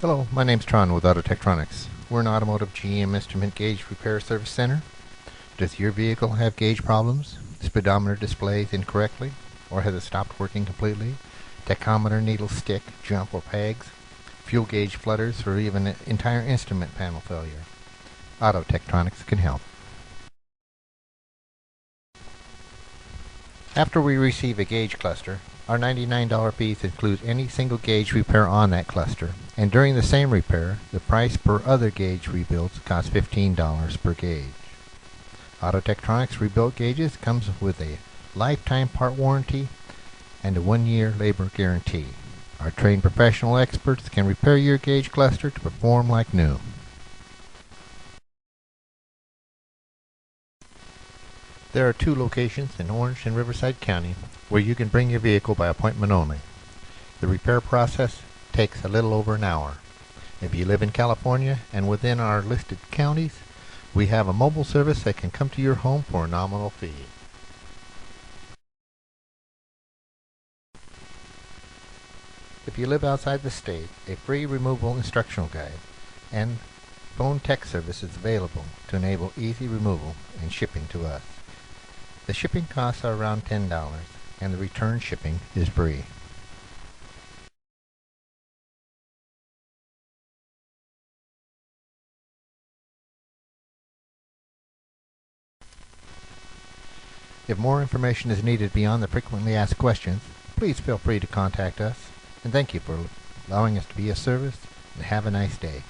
Hello, my name's Tron with Autotectronics. We're an automotive GM instrument gauge repair service center. Does your vehicle have gauge problems? Speedometer displays incorrectly? Or has it stopped working completely? Tachometer needles stick, jump, or pegs? Fuel gauge flutters, or even an entire instrument panel failure? Autotectronics can help. After we receive a gauge cluster, our $99 piece includes any single gauge repair on that cluster, and during the same repair, the price per other gauge rebuilds costs $15 per gauge. Autotectronics rebuilt gauges comes with a lifetime part warranty and a 1-year labor guarantee. Our trained professional experts can repair your gauge cluster to perform like new. There are 2 locations in Orange and Riverside County where you can bring your vehicle by appointment only. The repair process takes a little over an hour. If you live in California and within our listed counties, we have a mobile service that can come to your home for a nominal fee. If you live outside the state, a free removal instructional guide and phone tech service is available to enable easy removal and shipping to us. The shipping costs are around $10, and the return shipping is free. If more information is needed beyond the frequently asked questions, please feel free to contact us, and thank you for allowing us to be of service, and have a nice day.